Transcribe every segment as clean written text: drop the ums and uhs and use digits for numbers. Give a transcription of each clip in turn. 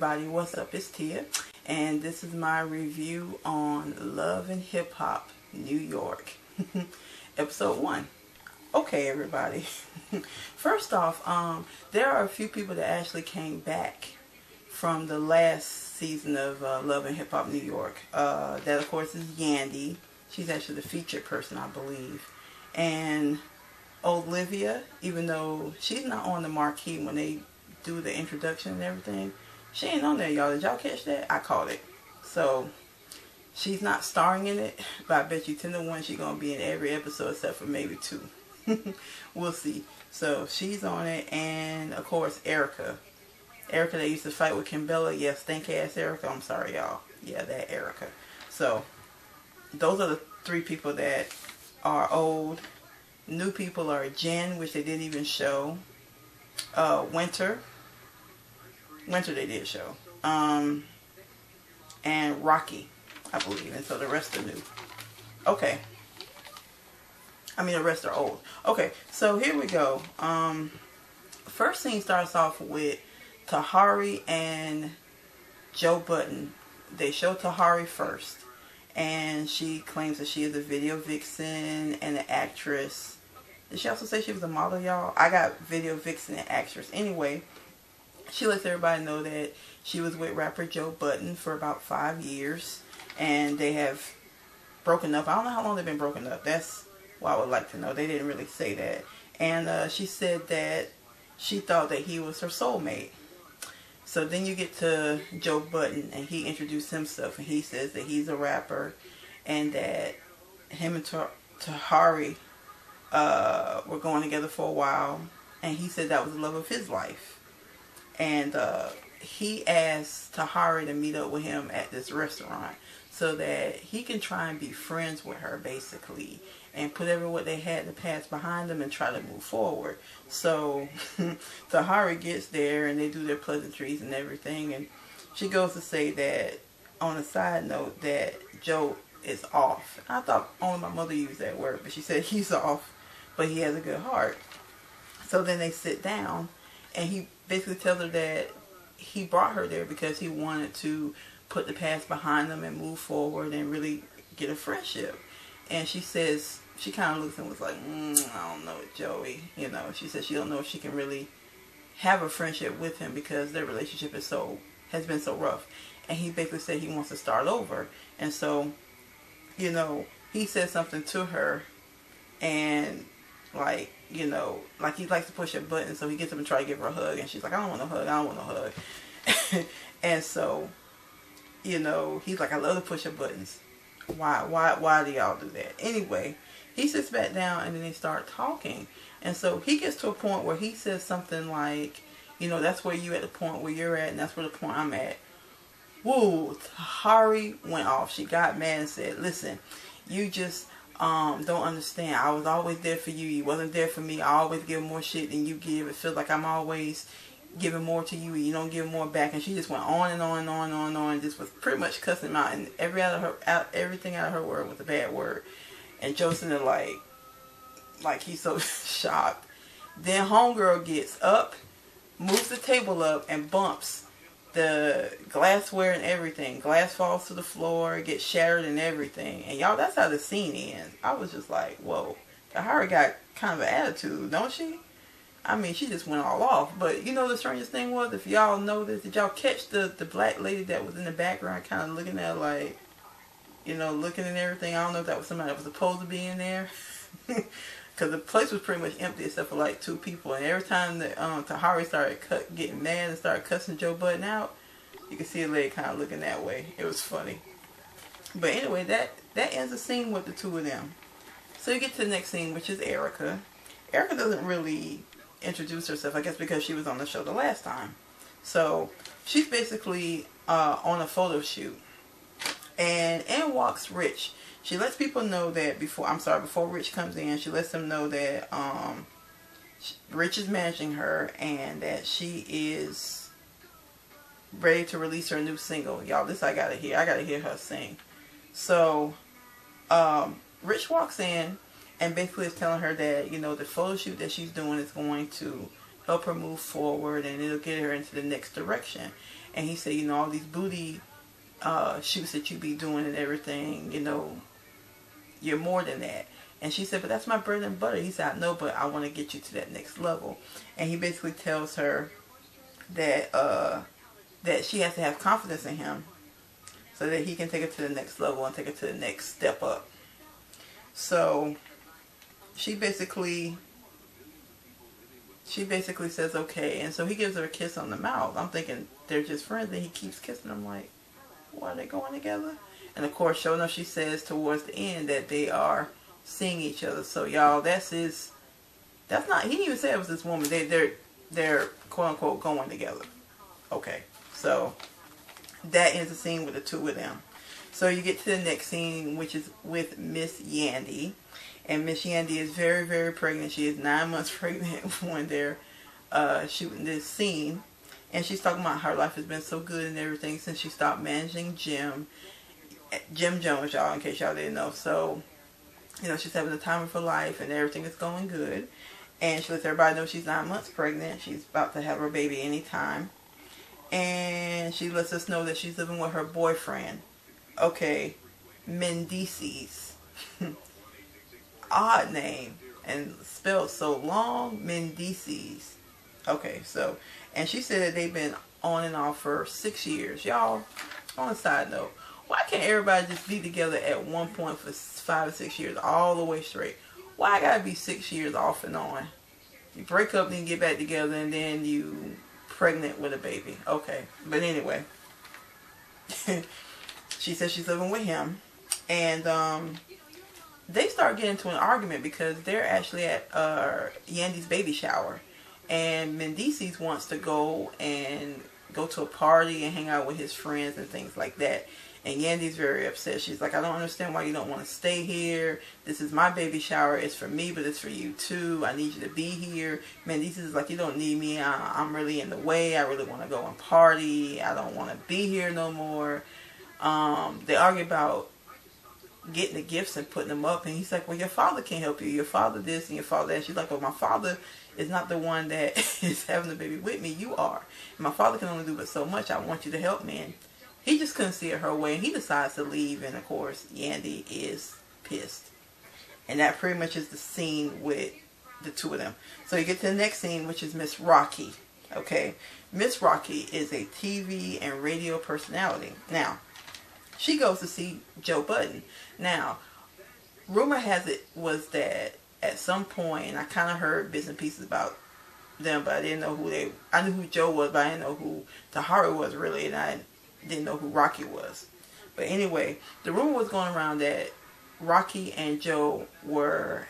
everybody, what's up? It's Tia, and this is my review on Love and Hip Hop New York, episode 1. Okay, everybody. First off, there are a few people that actually came back from the last season of Love and Hip Hop New York. That, of course, is Mandy. She's actually the featured person, I believe. And Olivia, even though she's not on the marquee when they do the introduction and everything, she ain't on there, y'all. Did y'all catch that? I caught it. So she's not starring in it, but I bet you 10 to 1 she's gonna be in every episode except for maybe 2. We'll see. So she's on it, and of course Erica that used to fight with Kimbella. Yes, stink ass Erica. I'm sorry, y'all. Yeah, that Erica. So those are the 3 people that are old. New people are Jen, which they didn't even show. Winter they did show. And Rocky, I believe. And so the rest are new. Okay. I mean, the rest are old. Okay, so here we go. First scene starts off with Tahari and Joe Budden. They show Tahari first. And she claims that she is a video vixen and an actress. Did she also say she was a model, y'all? I got video vixen and actress. Anyway, she lets everybody know that she was with rapper Joe Budden for about 5 years. And they have broken up. I don't know how long they've been broken up. That's what I would like to know. They didn't really say that. And she said that she thought that he was her soulmate. So then you get to Joe Budden, and he introduced himself. And he says that he's a rapper and that him and Tahari were going together for a while. And he said that was the love of his life. And he asked Tahari to meet up with him at this restaurant so that he can try and be friends with her, basically, and put what they had in the past behind them and try to move forward. So Tahari gets there, and they do their pleasantries and everything, and she goes to say that, on a side note, that Joe is off. I thought only my mother used that word, but she said he's off, but he has a good heart. So then they sit down, and he basically tells her that he brought her there because he wanted to put the past behind them and move forward and really get a friendship. And she says, she kind of looks and was like, I don't know, Joey. You know, she said she don't know if she can really have a friendship with him because their relationship has been so rough. And he basically said he wants to start over. And so, you know, he said something to her, and like, you know, like he likes to push a button, so he gets up and try to give her a hug, and she's like, I don't want no hug, I don't want no hug. And so, you know, he's like, I love to push your buttons. Why do y'all do that? Anyway, he sits back down, and then they start talking. And so he gets to a point where he says something like, you know, that's where you at the point where you're at, and that's where the point I'm at. Woo, Tahari went off. She got mad and said, listen, you just don't understand. I was always there for you. You wasn't there for me. I always give more shit than you give. It feels like I'm always giving more to you and you don't give more back. And she just went on and on and on and on and on. Just was pretty much cussing him out, and everything out of her word was a bad word. And Joseph is like he's so shocked. Then homegirl gets up, moves the table up, and bumps the glassware and everything. Glass falls to the floor, gets shattered and everything. And y'all, that's how the scene ends. I was just like, whoa. Tahari got kind of an attitude, don't she? I mean, she just went all off. But you know the strangest thing was, if y'all know this, did y'all catch the black lady that was in the background kind of looking at, like, you know, looking and everything? I don't know if that was somebody that was supposed to be in there. Because the place was pretty much empty except for like 2 people. And every time that Tahari started getting mad and started cussing Joe Budden out, you could see a lady kind of looking that way. It was funny. But anyway, that ends the scene with the 2 of them. So you get to the next scene, which is Erica. Erica doesn't really introduce herself, I guess because she was on the show the last time. So she's basically on a photo shoot. And in walks Rich. She lets people know that before Rich comes in, she lets them know that Rich is managing her and that she is ready to release her new single. Y'all, this I gotta hear her sing. So Rich walks in and basically is telling her that, you know, the photo shoot that she's doing is going to help her move forward and it'll get her into the next direction. And he said, all these booty shoots that you be doing and everything, you're more than that. And she said, but that's my bread and butter. He said, I know, but I want to get you to that next level. And he basically tells her that that she has to have confidence in him so that he can take her to the next level and take her to the next step up. So she basically says okay, and so he gives her a kiss on the mouth. I'm thinking they're just friends, and he keeps kissing her. I'm like, why are they going together? And of course, sure enough, she says towards the end that they are seeing each other. So y'all, that's not, he didn't even say it was this woman. They're quote unquote going together. Okay, so that ends the scene with the two of them. So you get to the next scene, which is with Miss Yandy. And Miss Yandy is very, very pregnant. She is 9 months pregnant when they're shooting this scene. And she's talking about her life has been so good and everything since she stopped managing Jim Jones, y'all, in case y'all didn't know. So, she's having the time of her life and everything is going good. And she lets everybody know she's 9 months pregnant. She's about to have her baby anytime. And she lets us know that she's living with her boyfriend. Okay, Mendices. Odd name. And spelled so long. Mendices. Okay, so, and she said that they've been on and off for 6 years. Y'all, on a side note, why can't everybody just be together at one point for 5 or 6 years all the way straight? Why I gotta be 6 years off and on? You break up, then get back together, and then you pregnant with a baby. Okay, but anyway, she says she's living with him, and they start getting into an argument because they're actually at Yandy's baby shower, and Mendices wants to go to a party and hang out with his friends and things like that. And Yandy's very upset. She's like, I don't understand why you don't want to stay here. This is my baby shower. It's for me, but it's for you too. I need you to be here. Mendices is like, you don't need me. I'm really in the way. I really want to go and party. I don't want to be here no more. They argue about getting the gifts and putting them up. And he's like, well, your father can't help you. Your father this and your father that. She's like, well, my father is not the one that is having the baby with me. You are. And my father can only do but so much. I want you to help me. And he just couldn't see it her way, and he decides to leave, and of course, Yandy is pissed. And that pretty much is the scene with the two of them. So you get to the next scene, which is Miss Rocky. Okay, Miss Rocky is a TV and radio personality. Now, she goes to see Joe Budden. Now, rumor has it was that at some point, and I kind of heard bits and pieces about them, but I didn't know I knew who Joe was, but I didn't know who Tahari was really, and I didn't know who Rocky was. But anyway, the rumor was going around that Rocky and Joe were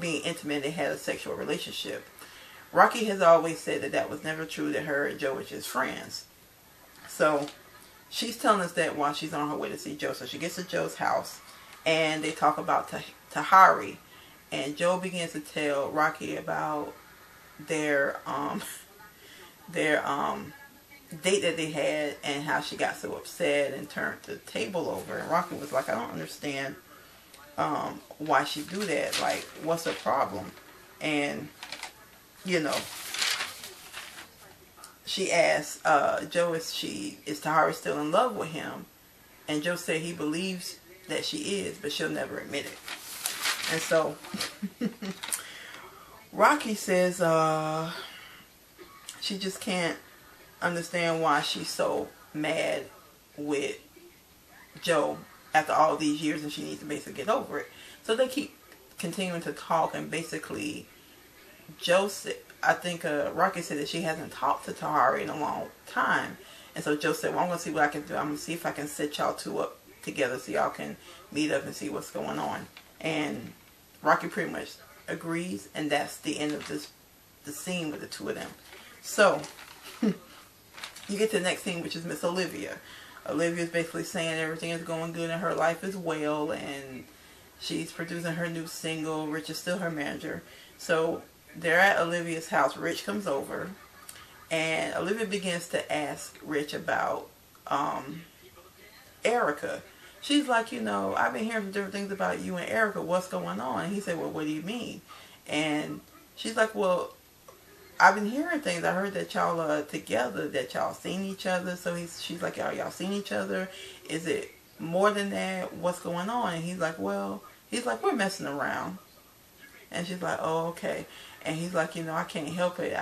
being intimate. They had a sexual relationship. Rocky has always said that was never true, that her and Joe were just friends. So she's telling us that while she's on her way to see Joe. So she gets to Joe's house and they talk about Tahari, and Joe begins to tell Rocky about their date that they had and how she got so upset and turned the table over. And Rocky was like, I don't understand why she do that. Like, what's her problem? And she asked Joe, is Tahari still in love with him? And Joe said he believes that she is, but she'll never admit it. And so Rocky says she just can't understand why she's so mad with Joe after all these years, and she needs to basically get over it. So they keep continuing to talk, and basically Joe said, I think Rocky said that she hasn't talked to Tahari in a long time. And so Joe said, well, I'm going to see what I can do. I'm going to see if I can set y'all two up together so y'all can meet up and see what's going on. And Rocky pretty much agrees, and that's the end of the scene with the two of them. So you get to the next scene, which is Miss Olivia. Olivia's basically saying everything is going good in her life as well, and she's producing her new single. Rich is still her manager. So they're at Olivia's house. Rich comes over, and Olivia begins to ask Rich about Erica. She's like, I've been hearing different things about you and Erica. What's going on? And he said, well, what do you mean? And she's like, well, I've been hearing things. I heard that y'all are together, that y'all seen each other. So she's like, y'all seen each other? Is it more than that? What's going on? And he's like, well, we're messing around. And she's like, oh, okay. And he's like, I can't help it.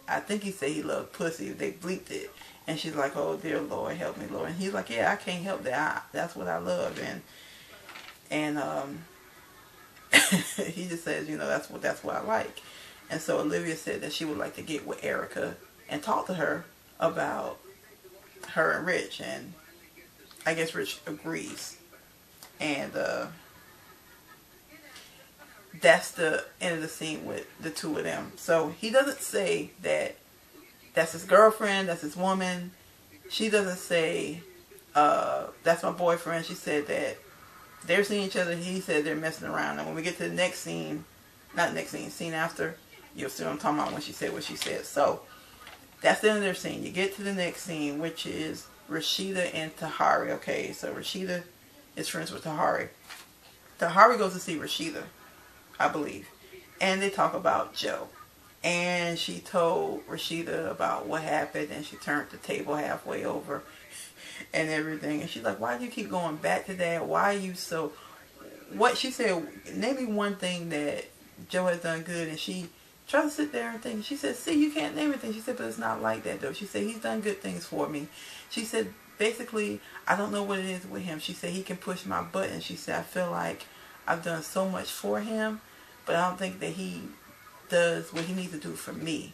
I think he said he loved pussy. They bleeped it. And she's like, oh, dear Lord, help me, Lord. And he's like, yeah, I can't help that. That's what I love. And he just says, that's what I like. And so Olivia said that she would like to get with Erica and talk to her about her and Rich. And I guess Rich agrees. And that's the end of the scene with the two of them. So he doesn't say that that's his girlfriend, that's his woman. She doesn't say, that's my boyfriend. She said that they're seeing each other. He said they're messing around. And when we get to the next scene, not next scene, scene after, you'll see what I'm talking about when she said what she said. So that's the end of their scene. You get to the next scene, which is Rashida and Tahari. Okay, so Rashida is friends with Tahari. Tahari goes to see Rashida, I believe. And they talk about Joe. And she told Rashida about what happened, and she turned the table halfway over and everything. And she's like, why do you keep going back to that? Why are you so... What she said, name me one thing that Joe has done good. And she tried to sit there and think. She said, see, you can't name anything. She said, but it's not like that, though. She said, he's done good things for me. She said, basically, I don't know what it is with him. She said, he can push my buttons. She said, I feel like I've done so much for him, but I don't think that he does what he needs to do for me.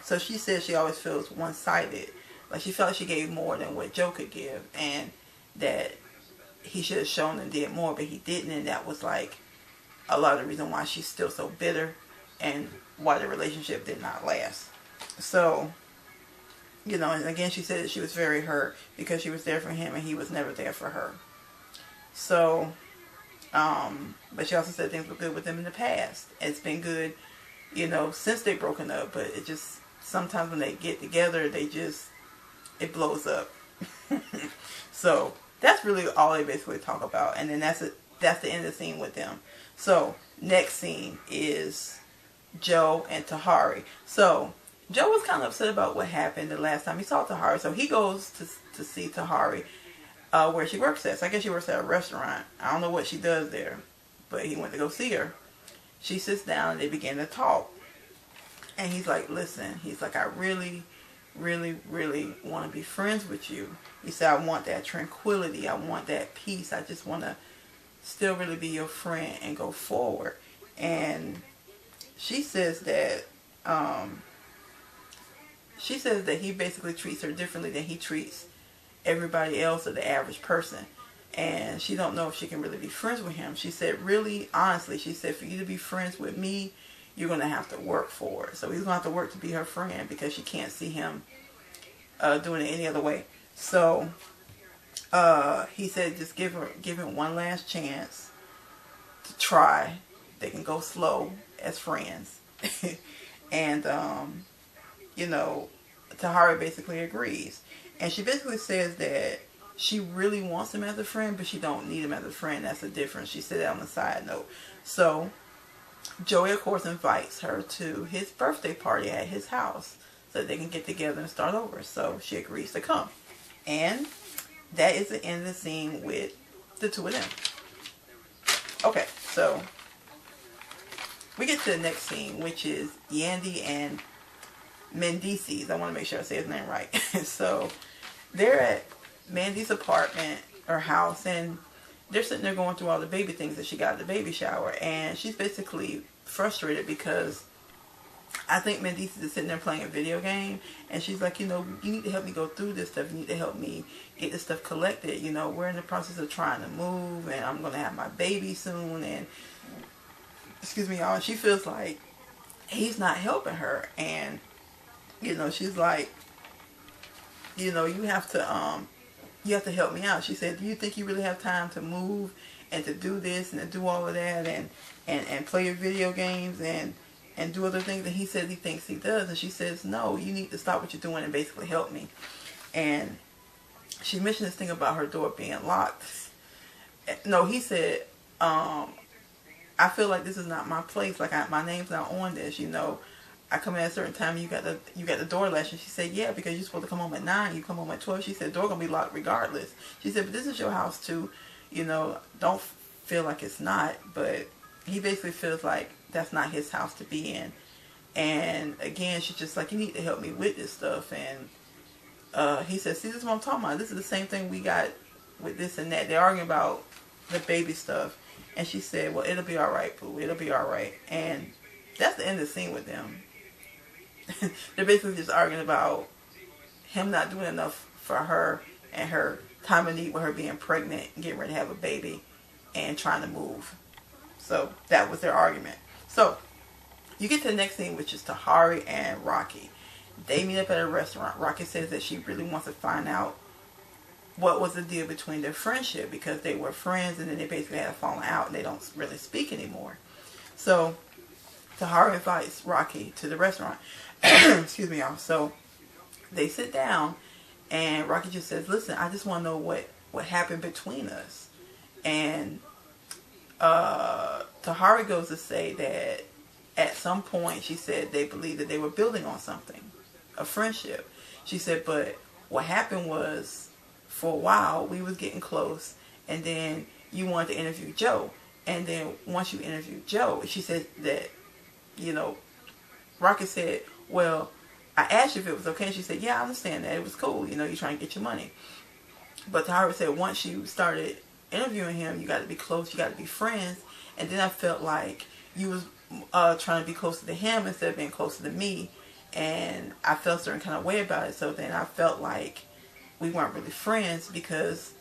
So she says she always feels one-sided. Like she felt like she gave more than what Joe could give, and that he should have shown and did more, but he didn't, and that was like a lot of the reason why she's still so bitter and why the relationship did not last. So, and again she said that she was very hurt because she was there for him and he was never there for her. So, but she also said things were good with them in the past. It's been good, since they've broken up, but it just, sometimes when they get together, it blows up. So, that's really all they basically talk about. And then that's the end of the scene with them. So, next scene is Joe and Tahari. So, Joe was kind of upset about what happened the last time he saw Tahari. So, he goes to see Tahari where she works at. So, I guess she works at a restaurant. I don't know what she does there, but he went to go see her. She sits down and they begin to talk. And he's like, listen, he's like, I really, really, really want to be friends with you. He said, I want that tranquility. I want that peace. I just want to still really be your friend and go forward. And she says that he basically treats her differently than he treats everybody else or the average person. And she don't know if she can really be friends with him. She said, really, honestly, she said, for you to be friends with me, you're going to have to work for it. So he's going to have to work to be her friend because she can't see him doing it any other way. So he said, just give him one last chance to try. They can go slow as friends. And, Tahari basically agrees. And she basically says that she really wants him as a friend, but she don't need him as a friend. That's the difference. She said that on the side note. So Joey, of course, invites her to his birthday party at his house so that they can get together and start over. So she agrees to come. And that is the end of the scene with the two of them. Okay, so we get to the next scene, which is Mandy and Mandy. I want to make sure I say his name right. So they're at Mandy's apartment or house, and they're sitting there going through all the baby things that she got at the baby shower, and she's basically frustrated because I think Mandy is sitting there playing a video game, and she's like, you need to help me go through this stuff. You need to help me get this stuff collected. We're in the process of trying to move, and I'm going to have my baby soon, and excuse me, y'all, she feels like he's not helping her, and she's like, you have to help me out. She said, do you think you really have time to move and to do this and to do all of that and play your video games and do other things? And he said he thinks he does. And she says, no, you need to stop what you're doing and basically help me. And she mentioned this thing about her door being locked. No, he said, I feel like this is not my place. Like, my name's not on this, I come in at a certain time and you got the door latched. And she said, yeah, because you're supposed to come home at 9. You come home at 12. She said, the door going to be locked regardless. She said, but this is your house too. You know, don't feel like it's not. But he basically feels like that's not his house to be in. And again, she's just like, you need to help me with this stuff. And he said, see, this is what I'm talking about. This is the same thing we got with this and that. They're arguing about the baby stuff. And she said, well, it'll be all right, Pooh. It'll be all right. And that's the end of the scene with them. They're basically just arguing about him not doing enough for her and her time of need with her being pregnant and getting ready to have a baby and trying to move. So that was their argument. So you get to the next scene, which is Tahari and Rocky. They meet up at a restaurant. Rocky says that she really wants to find out what was the deal between their friendship, because they were friends and then they basically had a falling out and they don't really speak anymore. So Tahari invites Rocky to the restaurant. Excuse me, y'all. So they sit down and Rocky just says, listen, I just want to know what happened between us. And Tahari goes to say that at some point, she said, they believed that they were building on something, a friendship. She said, but what happened was, for a while, we was getting close, and then you wanted to interview Joe. And then once you interviewed Joe, she said that, you know, Rocky said, well, I asked you if it was okay. And she said, yeah, I understand that. It was cool. You know, you're trying to get your money. But Tahari said, once you started interviewing him, you got to be close. You got to be friends. And then I felt like you was trying to be closer to him instead of being closer to me. And I felt a certain kind of way about it. So then I felt like we weren't really friends because,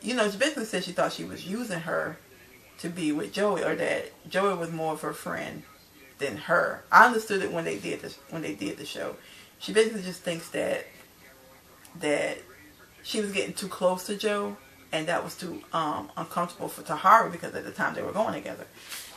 you know, she basically said she thought she was using her to be with Joey, or that Joey was more of her friend than her. I understood it when they did the show. She basically just thinks that she was getting too close to Joe, and that was too uncomfortable for Tahari because at the time they were going together.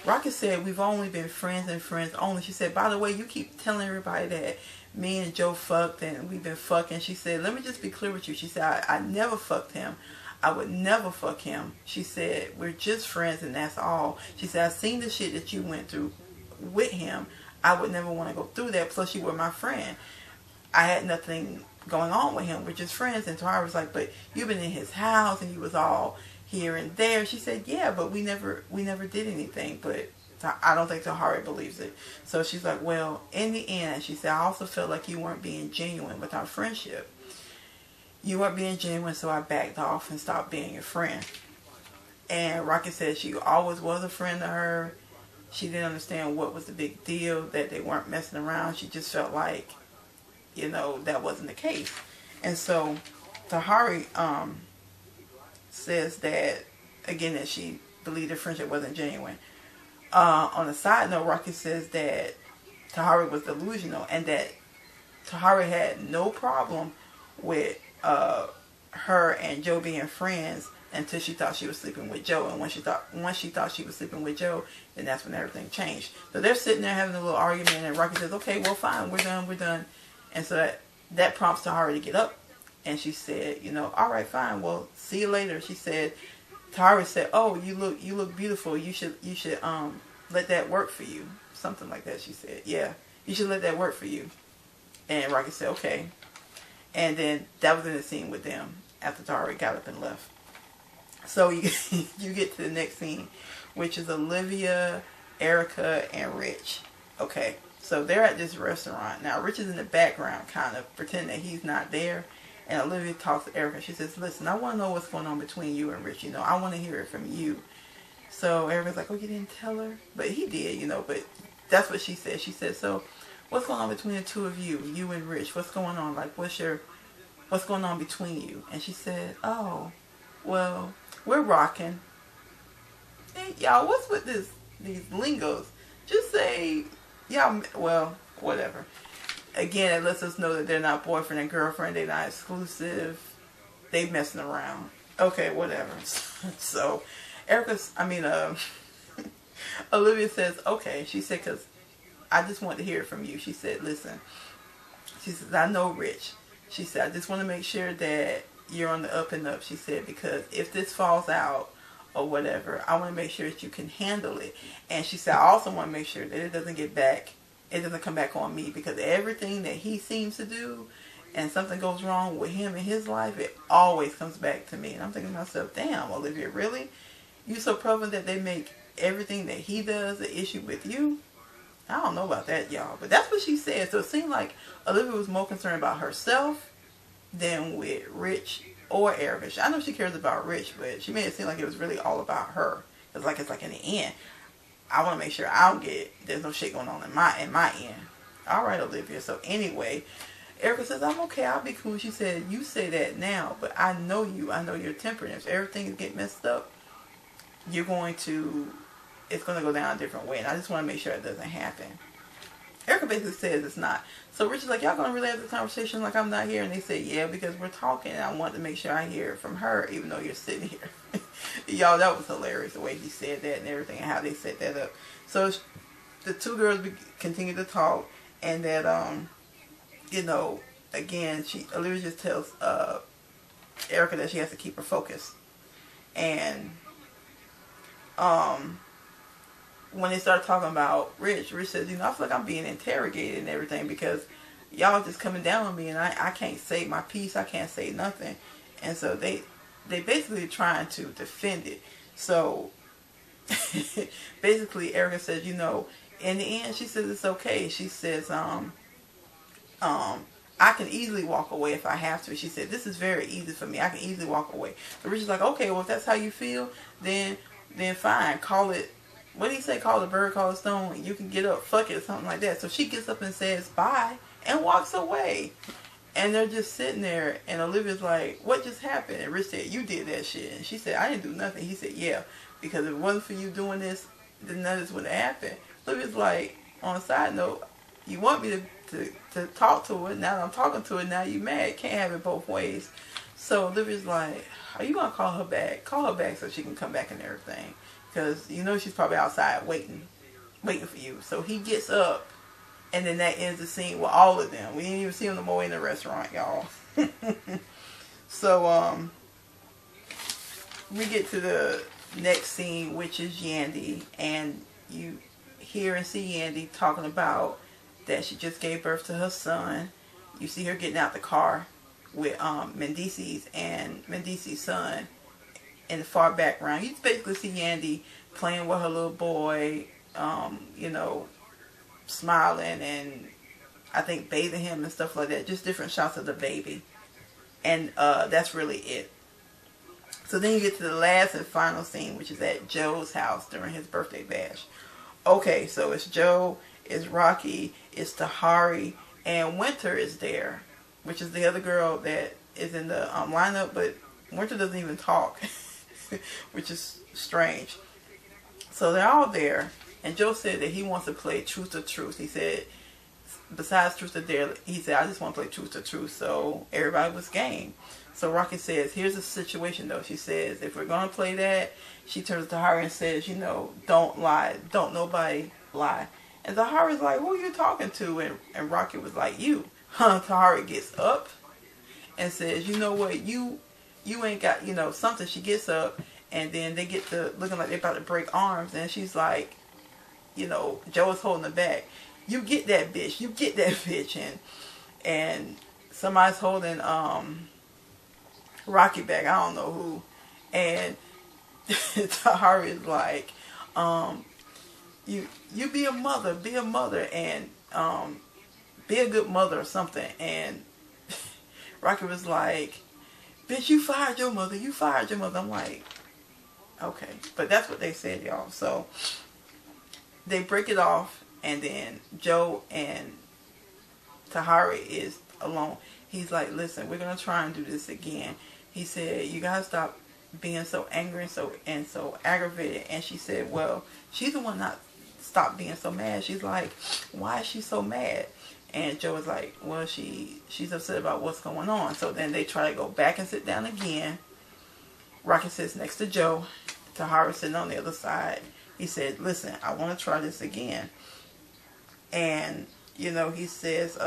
Rocky said, we've only been friends and friends only. She said, by the way, you keep telling everybody that me and Joe fucked and we've been fucking. She said, let me just be clear with you. She said, I never fucked him. I would never fuck him. She said, we're just friends and that's all. She said, I've seen the shit that you went through with him. I would never want to go through that. Plus, you were my friend. I had nothing going on with him. We're just friends. And Tahari was like, but you've been in his house and you was all here and there. She said, yeah, but we never did anything. But I don't think Tahari believes it. So she's like, well, in the end, she said, I also felt like you weren't being genuine with our friendship. You weren't being genuine, so I backed off and stopped being your friend. And Rocky said she always was a friend to her. She didn't understand what was the big deal, that they weren't messing around. She just felt like, you know, that wasn't the case. And so Tahari says that, again, that she believed the friendship wasn't genuine. On a side note, Rocky says that Tahari was delusional and that Tahari had no problem with her and Joe being friends until she thought she was sleeping with Joe. And once she thought she was sleeping with Joe, then that's when everything changed. So they're sitting there having a little argument, and Rocky says, okay, well, fine, we're done. And so that prompts Tahari to get up. And she said, you know, all right, fine, well, see you later. She said, Tahari said, oh, you look beautiful. You should let that work for you. Something like that, she said. Yeah, you should let that work for you. And Rocky said, okay. And then that was in the scene with them after Tahari got up and left. So you get to the next scene, which is Olivia, Erica, and Rich. Okay, so they're at this restaurant. Now, Rich is in the background, kind of pretending that he's not there. And Olivia talks to Erica. She says, listen, I want to know what's going on between you and Rich. You know, I want to hear it from you. So Erica's like, oh, you didn't tell her? But he did, you know, but that's what she said. She said, so what's going on between the two of you, you and Rich? What's going on? Like, what's going on between you? And she said, oh, well, we're rocking. Hey, y'all, what's with these lingos? Just say, y'all, well, whatever. Again, it lets us know that they're not boyfriend and girlfriend. They're not exclusive. They messing around. Okay, whatever. So, Olivia says, okay. She said, because I just want to hear it from you. She said, listen. She says, I know Rich. She said, I just want to make sure that you're on the up and up. She said, because if this falls out or whatever, I want to make sure that you can handle it. And she said, I also want to make sure that it doesn't get back it doesn't come back on me, because everything that he seems to do and something goes wrong with him in his life, it always comes back to me. And I'm thinking to myself, damn, Olivia, really? You so prevalent that they make everything that he does an issue with you? I don't know about that, y'all. But that's what she said. So it seemed like Olivia was more concerned about herself than with Rich or Erica. I know she cares about Rich, but she made it seem like it was really all about her. It's like in the end, I want to make sure I don't there's no shit going on in my end. All right, Olivia. So anyway, Erica says, I'm okay, I'll be cool. She said, you say that now, but I know you. I know your temper. And if everything get messed up, it's going to go down a different way. And I just want to make sure it doesn't happen. Erica basically says it's not. So Rich is like, y'all going to really have the conversation like I'm not here? And they say, yeah, because we're talking. And I want to make sure I hear it from her, even though you're sitting here. Y'all, that was hilarious, the way he said that and everything, and how they set that up. So the two girls continue to talk, and that, you know, again, Olivia just tells Erica that she has to keep her focus. And when they start talking about Rich says, you know, I feel like I'm being interrogated and everything, because y'all just coming down on me, and I can't say my piece, I can't say nothing. And so they basically trying to defend it. So basically Erica says, you know, in the end, she says it's okay. She says, I can easily walk away if I have to. She said, this is very easy for me. I can easily walk away. So Rich is like, okay, well, if that's how you feel, then fine. Call it, what did he say? Call the bird, call the stone. You can get up, fuck it, or something like that. So she gets up and says bye and walks away. And they're just sitting there, and Olivia's like, what just happened? And Rich said, you did that shit. And she said, I didn't do nothing. He said, yeah, because if it wasn't for you doing this, then none of this would have happened. Olivia's like, on a side note, you want me to talk to her. Now that I'm talking to her, now you mad. Can't have it both ways. So Olivia's like, are you going to call her back? Call her back so she can come back and everything. Because you know she's probably outside waiting for you. So he gets up. And then that ends the scene with all of them. We didn't even see them no more in the restaurant, y'all. So, we get to the next scene, which is Yandy. And you hear and see Yandy talking about that she just gave birth to her son. You see her getting out the car with Mendice's son in the far background. You basically see Yandy playing with her little boy, you know, smiling and I think bathing him and stuff like that. Just different shots of the baby. And that's really it. So then you get to the last and final scene, which is at Joe's house during his birthday bash. Okay, so it's Joe, it's Rocky, it's Tahari, and Winter is there, which is the other girl that is in the lineup, but Winter doesn't even talk, which is strange. So they're all there. And Joe said that he wants to play Truth or Truth. He said, besides Truth or Dare, he said, I just want to play Truth or Truth. So everybody was game. So Rocky says, here's the situation though. She says, if we're going to play that, she turns to Tahari and says, you know, don't lie. Don't nobody lie. And Tahari's like, who are you talking to? And Rocky was like, you. Tahari gets up and says, you know what, you ain't got, you know, something. She gets up and then they get to looking like they're about to break arms. And she's like, you know, Joe is holding her back. You get that bitch. You get that bitch. And somebody's holding Rocky back. I don't know who. And Tahari is like, you be a mother, and be a good mother or something. And Rocky was like, bitch, you fired your mother. I'm like, okay. But that's what they said, y'all. So they break it off, and then Joe and Tahari is alone. He's like, listen, we're going to try and do this again. He said, you got to stop being so angry and so aggravated. And she said, well, she's the one not stop being so mad. She's like, why is she so mad? And Joe was like, well, she's upset about what's going on. So then they try to go back and sit down again. Rocky sits next to Joe. Tahari sitting on the other side. He said, listen, I want to try this again. And, you know, he says,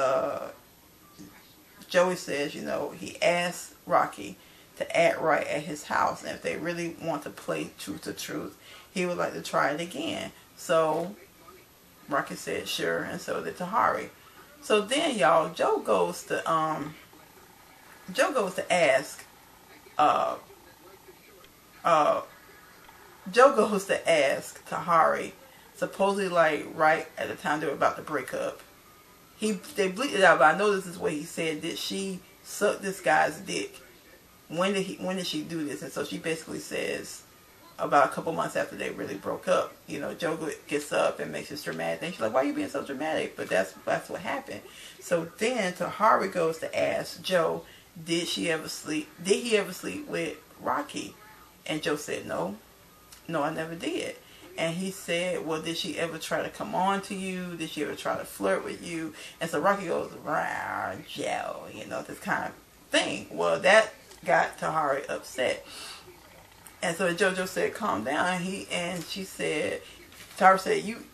Joey says, you know, he asked Rocky to act right at his house. And if they really want to play Truth or Truth, he would like to try it again. So Rocky said sure, and so did Tahari. So then, y'all, Joe goes to ask Joe goes to ask Tahari, supposedly like right at the time they were about to break up. They bleeped it out, but I know this is what he said. Did she suck this guy's dick? When did she do this? And so she basically says about a couple months after they really broke up. You know, Joe gets up and makes this dramatic thing. She's like, why are you being so dramatic? But that's what happened. So then Tahari goes to ask Joe, did he ever sleep with Rocky? And Joe said, no, I never did. And he said, well, did she ever try to come on to you? Did she ever try to flirt with you? And so Rocky goes, rah, Joe, you know, this kind of thing. Well, that got Tahari upset. And so JoJo said, calm down. She said, Tahari said, you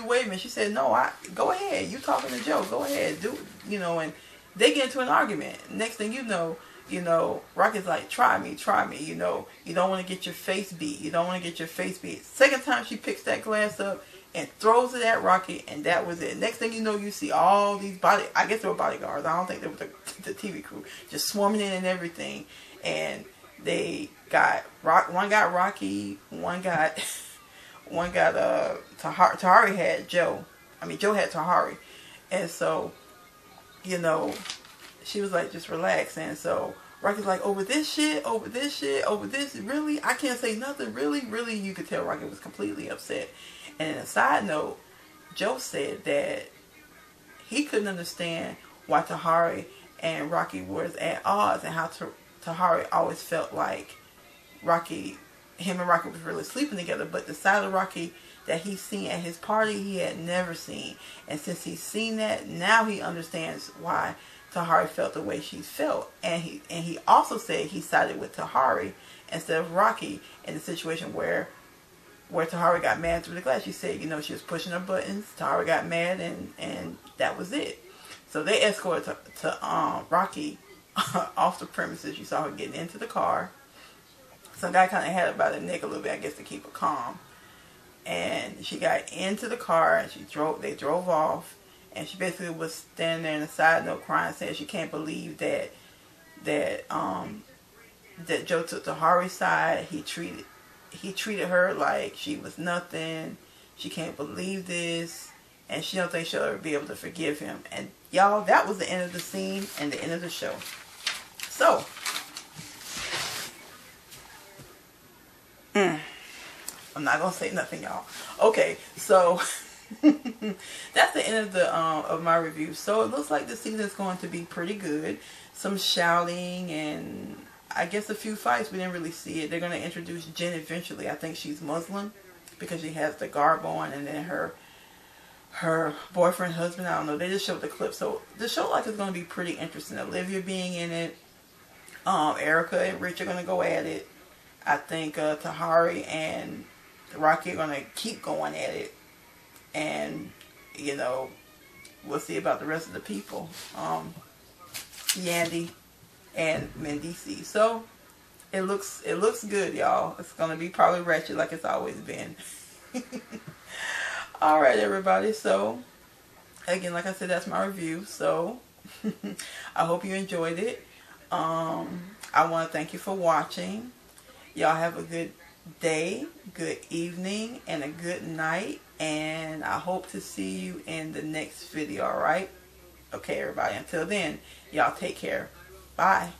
wait a minute. She said, no, go ahead. You talking to Joe. Go ahead. Do, you know, and they get into an argument. Next thing you know, Rocky's like, try me, you know, you don't want to get your face beat. Second time she picks that glass up and throws it at Rocky, and that was it. Next thing you know, you see all these I guess they were bodyguards. I don't think they were the TV crew, just swarming in and everything. And they got, one got Rocky, one got Tahari had Joe. Joe had Tahari. And so, you know, she was like, just relax. And so Rocky's like, over this, really? I can't say nothing, really? You could tell Rocky was completely upset. And on a side note, Joe said that he couldn't understand why Tahari and Rocky was at odds, and how Tahari always felt like him and Rocky was really sleeping together. But the side of Rocky that he's seen at his party, he had never seen. And since he's seen that, now he understands why Tahari felt the way she felt. And he also said he sided with Tahari instead of Rocky in the situation where Tahari got mad through the glass. She said, you know, she was pushing her buttons. Tahari got mad, and that was it. So they escorted to Rocky off the premises. You saw her getting into the car. Some guy kind of had her by the neck a little bit, I guess, to keep her calm. And she got into the car, and they drove off. And she basically was standing there in a side note crying, saying she can't believe that Joe took Tahari's side. He treated her like she was nothing. She can't believe this, and she don't think she'll ever be able to forgive him. And y'all, that was the end of the scene and the end of the show. So, I'm not gonna say nothing, y'all. Okay, so that's the end of my review. So it looks like the season is going to be pretty good. Some shouting and I guess a few fights. We didn't really see it. They're going to introduce Jen eventually. I think she's Muslim because she has the garb on, and then her boyfriend, husband, I don't know. They just showed the clip. So the show like is going to be pretty interesting. Olivia being in it. Erica and Rich are going to go at it. I think Tahari and Rocky are going to keep going at it. And, you know, we'll see about the rest of the people. Mandy and Mandy. So it looks good, y'all. It's gonna be probably ratchet like it's always been. Alright, everybody. So again, like I said, that's my review. So I hope you enjoyed it. I want to thank you for watching. Y'all have a good day, good evening, and a good night. And I hope to see you in the next video, alright? Okay, everybody. Until then, y'all take care. Bye.